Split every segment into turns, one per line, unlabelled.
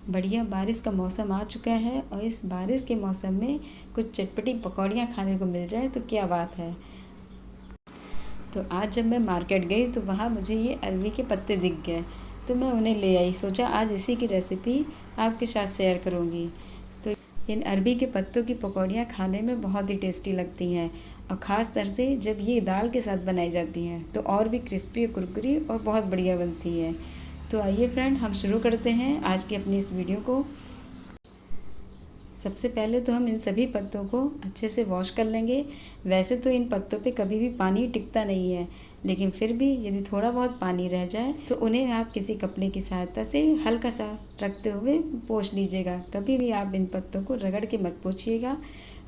बढ़िया बारिश का मौसम आ चुका है और इस बारिश के मौसम में कुछ चटपटी पकौड़ियाँ खाने को मिल जाए तो क्या बात है। तो आज जब मैं मार्केट गई तो वहाँ मुझे ये अरवी के पत्ते दिख गए, तो मैं उन्हें ले आई। सोचा आज इसी की रेसिपी आपके साथ शेयर करूँगी। तो इन अरवी के पत्तों की पकौड़ियाँ खाने में बहुत ही टेस्टी लगती हैं और ख़ास तर से जब ये दाल के साथ बनाई जाती हैं तो और भी क्रिस्पी और कुरकुरी और बहुत बढ़िया बनती है। तो आइए फ्रेंड, हम शुरू करते हैं आज की अपनी इस वीडियो को। सबसे पहले तो हम इन सभी पत्तों को अच्छे से वॉश कर लेंगे। वैसे तो इन पत्तों पे कभी भी पानी टिकता नहीं है, लेकिन फिर भी यदि थोड़ा बहुत पानी रह जाए तो उन्हें आप किसी कपड़े की सहायता से हल्का सा रखते हुए पोंछ लीजिएगा। कभी भी आप इन पत्तों को रगड़ के मत पोंछिएगा,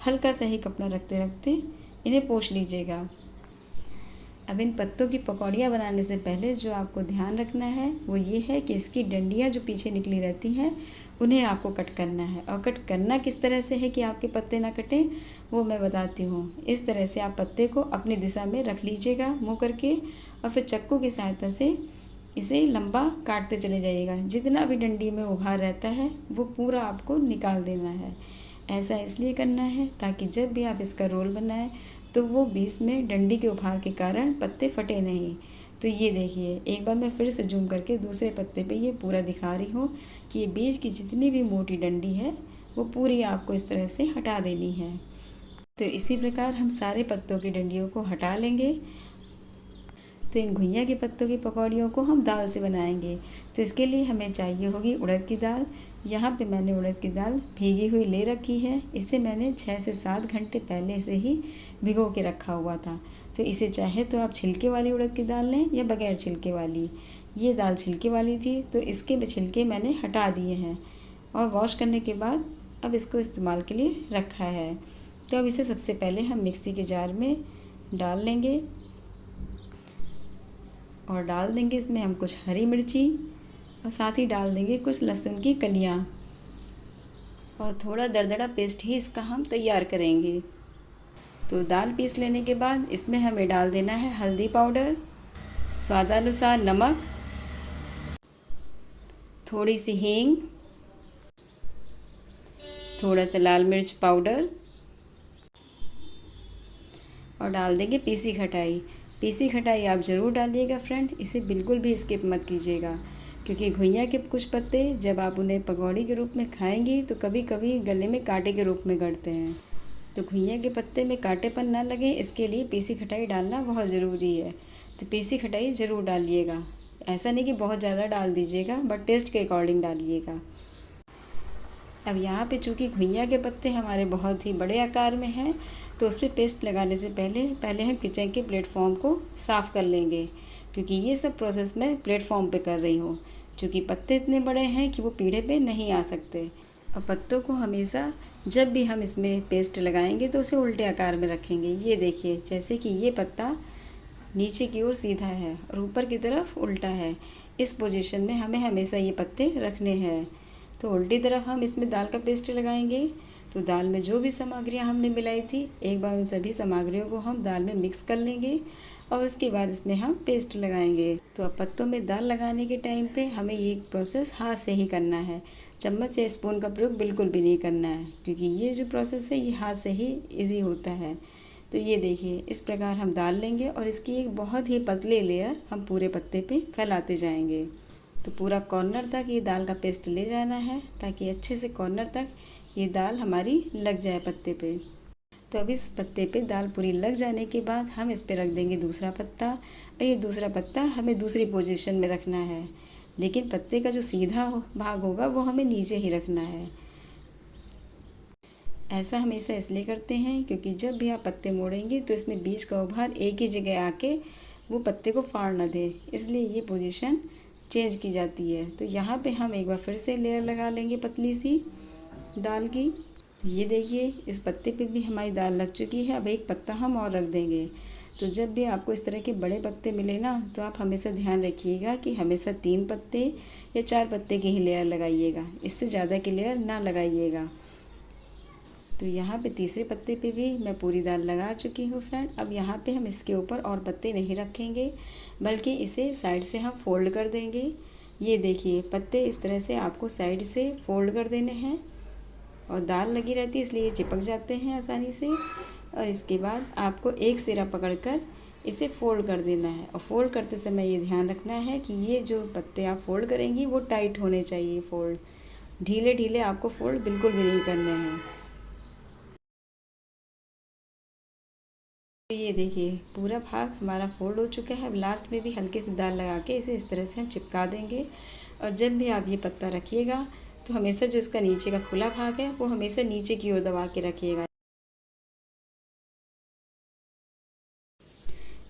हल्का सा ही कपड़ा रखते रखते इन्हें पोंछ लीजिएगा। अब इन पत्तों की पकौड़ियाँ बनाने से पहले जो आपको ध्यान रखना है वो ये है कि इसकी डंडियाँ जो पीछे निकली रहती हैं उन्हें आपको कट करना है। और कट करना किस तरह से है कि आपके पत्ते ना कटें वो मैं बताती हूँ। इस तरह से आप पत्ते को अपनी दिशा में रख लीजिएगा मुँह करके, और फिर चक्कू की सहायता से इसे लंबा काटते चले जाइएगा। जितना भी डंडी में उभार रहता है वो पूरा आपको निकाल देना है। ऐसा इसलिए करना है ताकि जब भी आप इसका रोल बनाएं तो वो बीच में डंडी के उभार के कारण पत्ते फटे नहीं। तो ये देखिए, एक बार मैं फिर से जूम करके दूसरे पत्ते पे ये पूरा दिखा रही हूँ कि ये बीच की जितनी भी मोटी डंडी है वो पूरी आपको इस तरह से हटा देनी है। तो इसी प्रकार हम सारे पत्तों की डंडियों को हटा लेंगे। तो इन घुइयाँ के पत्तों की पकौड़ियों को हम दाल से बनाएंगे। तो इसके लिए हमें चाहिए होगी उड़द की दाल। यहाँ पे मैंने उड़द की दाल भीगी हुई ले रखी है। इसे मैंने 6 से 7 घंटे पहले से ही भिगो के रखा हुआ था। तो इसे चाहे तो आप छिलके वाली उड़द की दाल लें या बगैर छिलके वाली। ये दाल छिलके वाली थी तो इसके छिलके मैंने हटा दिए हैं और वॉश करने के बाद अब इसको इस्तेमाल के लिए रखा है। तो अब इसे सबसे पहले हम मिक्सी के जार में डाल लेंगे और डाल देंगे इसमें हम कुछ हरी मिर्ची और साथ ही डाल देंगे कुछ लहसुन की कलियाँ, और थोड़ा दरदरा पेस्ट ही इसका हम तैयार करेंगे। तो दाल पीस लेने के बाद इसमें हमें डाल देना है हल्दी पाउडर, स्वादानुसार नमक, थोड़ी सी हींग, थोड़ा सा लाल मिर्च पाउडर और डाल देंगे पीसी खटाई। पीसी खटाई आप ज़रूर डालिएगा फ्रेंड, इसे बिल्कुल भी स्किप मत कीजिएगा, क्योंकि घुइयाँ के कुछ पत्ते जब आप उन्हें पकौड़ी के रूप में खाएंगी तो कभी कभी गले में कांटे के रूप में गड़ते हैं। तो घुइयाँ के पत्ते में कांटेपन ना लगे इसके लिए पीसी खटाई डालना बहुत ज़रूरी है। तो पीसी खटाई ज़रूर डालिएगा। ऐसा नहीं कि बहुत ज़्यादा डाल दीजिएगा, बट टेस्ट के अकॉर्डिंग डालिएगा। अब यहाँ पे चूँकि घुइयाँ के पत्ते हमारे बहुत ही बड़े आकार में हैं तो उस पर पेस्ट लगाने से पहले हम किचन के प्लेटफॉर्म को साफ़ कर लेंगे, क्योंकि ये सब प्रोसेस मैं प्लेटफॉर्म पे कर रही हूँ। क्योंकि पत्ते इतने बड़े हैं कि वो पीढ़े पे नहीं आ सकते। और पत्तों को हमेशा जब भी हम इसमें पेस्ट लगाएंगे तो उसे उल्टे आकार में रखेंगे। ये देखिए, जैसे कि ये पत्ता नीचे की ओर सीधा है और ऊपर की तरफ उल्टा है। इस पोजीशन में हमें हमेशा ये पत्ते रखने हैं। तो उल्टी तरफ हम इसमें दाल का पेस्ट लगाएंगे। तो दाल में जो भी सामग्रियां हमने मिलाई थी एक बार उन सभी सामग्रियों को हम दाल में मिक्स कर लेंगे और उसके बाद इसमें हम पेस्ट लगाएंगे। तो अब पत्तों में दाल लगाने के टाइम पे हमें ये प्रोसेस हाथ से ही करना है। चम्मच या स्पून का प्रयोग बिल्कुल भी नहीं करना है, क्योंकि ये जो प्रोसेस है ये हाथ से ही ईजी होता है। तो ये देखिए, इस प्रकार हम डाल लेंगे और इसकी एक बहुत ही पतली लेयर हम पूरे पत्ते पे फैलाते जाएंगे। तो पूरा कॉर्नर तक ये दाल का पेस्ट ले जाना है ताकि अच्छे से कॉर्नर तक ये दाल हमारी लग जाए पत्ते पे। तो अब इस पत्ते पे दाल पूरी लग जाने के बाद हम इस पे रख देंगे दूसरा पत्ता, और ये दूसरा पत्ता हमें दूसरी पोजीशन में रखना है, लेकिन पत्ते का जो सीधा भाग होगा वो हमें नीचे ही रखना है। ऐसा हमेशा इसलिए करते हैं क्योंकि जब भी आप पत्ते मोड़ेंगे तो इसमें बीज का उभार एक ही जगह आके वो पत्ते को फाड़ ना दे, इसलिए ये पोजीशन चेंज की जाती है। तो यहाँ पे हम एक बार फिर से लेयर लगा लेंगे पतली सी दाल की। तो ये देखिए, इस पत्ते पे भी हमारी दाल लग चुकी है। अब एक पत्ता हम और रख देंगे। तो जब भी आपको इस तरह के बड़े पत्ते मिले ना तो आप हमेशा ध्यान रखिएगा कि हमेशा 3 पत्ते या 4 पत्ते की ही लेयर लगाइएगा, इससे ज़्यादा की लेयर ना लगाइएगा। तो यहाँ पे तीसरे पत्ते पे भी मैं पूरी दाल लगा चुकी हूँ फ्रेंड। अब यहाँ पे हम इसके ऊपर और पत्ते नहीं रखेंगे, बल्कि इसे साइड से हम फोल्ड कर देंगे। ये देखिए पत्ते इस तरह से आपको साइड से फोल्ड कर देने हैं, और दाल लगी रहती है इसलिए ये चिपक जाते हैं आसानी से। और इसके बाद आपको एक सिरा पकड़कर इसे फोल्ड कर देना है, और फोल्ड करते समय ये ध्यान रखना है कि ये जो पत्ते आप फोल्ड करेंगी वो टाइट होने चाहिए। फोल्ड ढीले ढीले आपको फोल्ड बिल्कुल भी नहीं करने हैं। तो ये देखिए पूरा भाग हमारा फोल्ड हो चुका है। अब लास्ट में भी हल्की सी दाल लगा के इसे इस तरह से हम चिपका देंगे। और जब भी आप ये पत्ता रखिएगा तो हमेशा जो इसका नीचे का खुला भाग है वो हमेशा नीचे की ओर दबा के रखिएगा।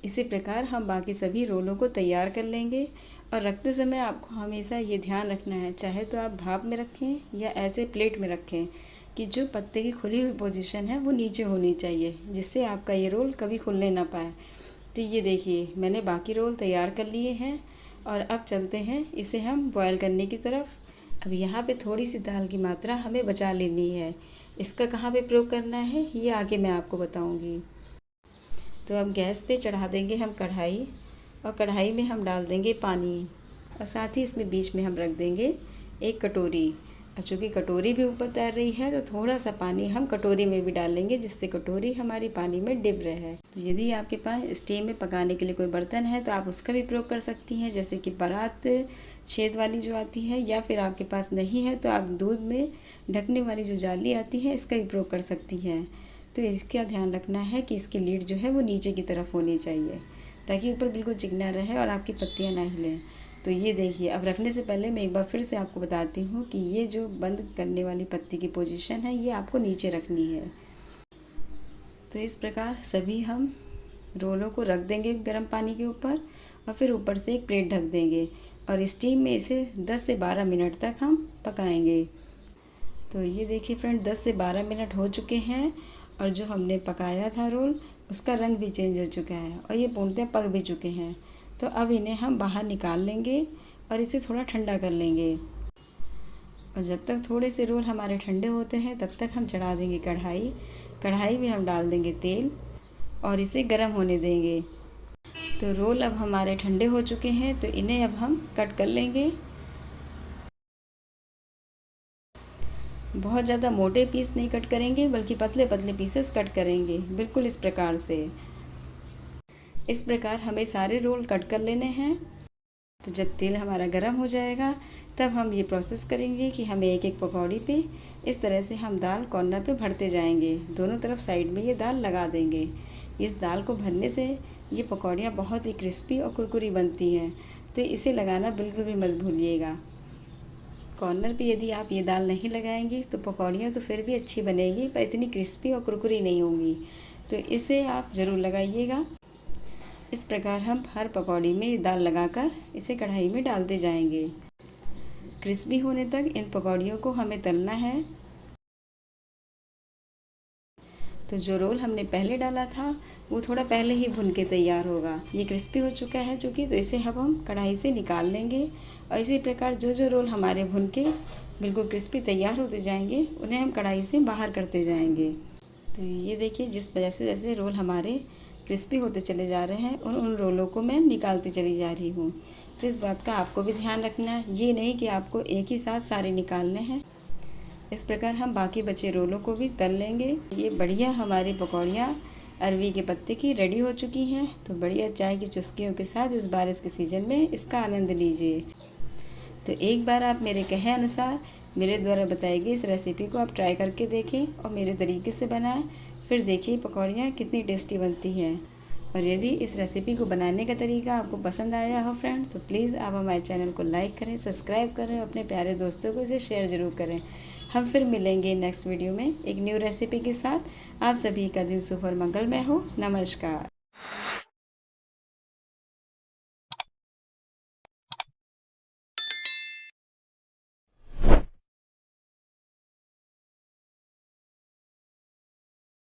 इसी प्रकार हम बाकी सभी रोलों को तैयार कर लेंगे। और रखते समय आपको हमेशा ये ध्यान रखना है, चाहे तो आप भाप में रखें या ऐसे प्लेट में रखें, कि जो पत्ते की खुली हुई पोजीशन है वो नीचे होनी चाहिए, जिससे आपका ये रोल कभी खुलने ना पाए। तो ये देखिए मैंने बाकी रोल तैयार कर लिए हैं, और अब चलते हैं इसे हम बॉयल करने की तरफ। अब यहाँ पे थोड़ी सी दाल की मात्रा हमें बचा लेनी है। इसका कहाँ पे प्रयोग करना है ये आगे मैं आपको बताऊँगी। तो अब गैस पे चढ़ा देंगे हम कढ़ाई, और कढ़ाई में हम डाल देंगे पानी, और साथ ही इसमें बीच में हम रख देंगे एक कटोरी। अब चूँकि कटोरी भी ऊपर तैर रही है तो थोड़ा सा पानी हम कटोरी में भी डाल लेंगे, जिससे कटोरी हमारी पानी में डिप रहे। तो यदि आपके पास स्टीम में पकाने के लिए कोई बर्तन है तो आप उसका भी प्रयोग कर सकती हैं, जैसे कि परात छेद वाली जो आती है, या फिर आपके पास नहीं है तो आप दूध में ढकने वाली जो जाली आती है इसका भी प्रयोग कर सकती हैं। तो इसका ध्यान रखना है कि इसकी लीड जो है वो नीचे की तरफ होनी चाहिए, ताकि ऊपर बिल्कुल चिकना रहे और आपकी पत्तियाँ ना हिलें। तो ये देखिए अब रखने से पहले मैं एक बार फिर से आपको बताती हूँ कि ये जो बंद करने वाली पत्ती की पोजीशन है ये आपको नीचे रखनी है। तो इस प्रकार सभी हम रोलों को रख देंगे गर्म पानी के ऊपर, और फिर ऊपर से एक प्लेट ढक देंगे, और स्टीम में इसे 10 से 12 मिनट तक हम पकाएंगे। तो ये देखिए फ्रेंड 10 से 12 मिनट हो चुके हैं, और जो हमने पकाया था रोल उसका रंग भी चेंज हो चुका है, और ये पूर्णतः पक भी चुके हैं। तो अब इन्हें हम बाहर निकाल लेंगे और इसे थोड़ा ठंडा कर लेंगे। और जब तक थोड़े से रोल हमारे ठंडे होते हैं तब तक हम चढ़ा देंगे कढ़ाई। कढ़ाई में हम डाल देंगे तेल और इसे गर्म होने देंगे। तो रोल अब हमारे ठंडे हो चुके हैं, तो इन्हें अब हम कट कर लेंगे। बहुत ज़्यादा मोटे पीस नहीं कट करेंगे, बल्कि पतले पतले पीसेस कट करेंगे, बिल्कुल इस प्रकार से। इस प्रकार हमें सारे रोल कट कर लेने हैं। तो जब तेल हमारा गर्म हो जाएगा तब हम ये प्रोसेस करेंगे कि हमें एक एक पकौड़ी पे इस तरह से हम दाल कॉर्नर पे भरते जाएंगे। दोनों तरफ साइड में ये दाल लगा देंगे। इस दाल को भरने से ये पकौड़ियाँ बहुत ही क्रिस्पी और कुरकुरी बनती हैं, तो इसे लगाना बिल्कुल भी मत भूलिएगा। कॉर्नर पे यदि आप ये दाल नहीं लगाएंगी तो पकौड़ियाँ तो फिर भी अच्छी बनेगी, पर इतनी क्रिस्पी और कुरकुरी नहीं होंगी। तो इसे आप ज़रूर लगाइएगा। इस प्रकार हम हर पकौड़ी में दाल लगाकर इसे कढ़ाई में डालते जाएंगे। क्रिस्पी होने तक इन पकौड़ियों को हमें तलना है। तो जो रोल हमने पहले डाला था वो थोड़ा पहले ही भुन के तैयार होगा। ये क्रिस्पी हो चुका है चूँकि, तो इसे अब हम कढ़ाई से निकाल लेंगे। और इसी प्रकार जो जो रोल हमारे भुन के बिल्कुल क्रिस्पी तैयार होते जाएंगे उन्हें हम कढ़ाई से बाहर करते जाएंगे। तो ये देखिए जिस वजह से जैसे रोल हमारे क्रिस्पी होते चले जा रहे हैं उन रोलों को मैं निकालती चली जा रही हूँ। तो इस बात का आपको भी ध्यान रखना है, ये नहीं कि आपको एक ही साथ सारे निकालने हैं। इस प्रकार हम बाकी बचे रोलों को भी तल लेंगे। ये बढ़िया हमारी पकौड़ियाँ अरवी के पत्ते की रेडी हो चुकी हैं। तो बढ़िया चाय की चुस्कियों के साथ इस बारिश के सीज़न में इसका आनंद लीजिए। तो एक बार आप मेरे कहे अनुसार मेरे द्वारा बताई गई इस रेसिपी को आप ट्राई करके देखें और मेरे तरीके से बनाएं। फिर देखिए पकौड़ियाँ कितनी टेस्टी बनती हैं। और यदि इस रेसिपी को बनाने का तरीका आपको पसंद आया हो फ्रेंड, तो प्लीज़ आप हमारे चैनल को लाइक करें, सब्सक्राइब करें, अपने प्यारे दोस्तों को इसे शेयर ज़रूर करें। हम फिर मिलेंगे नेक्स्ट वीडियो में एक न्यू रेसिपी के साथ। आप सभी का दिन शुभ और मंगलमय हो। नमस्कार।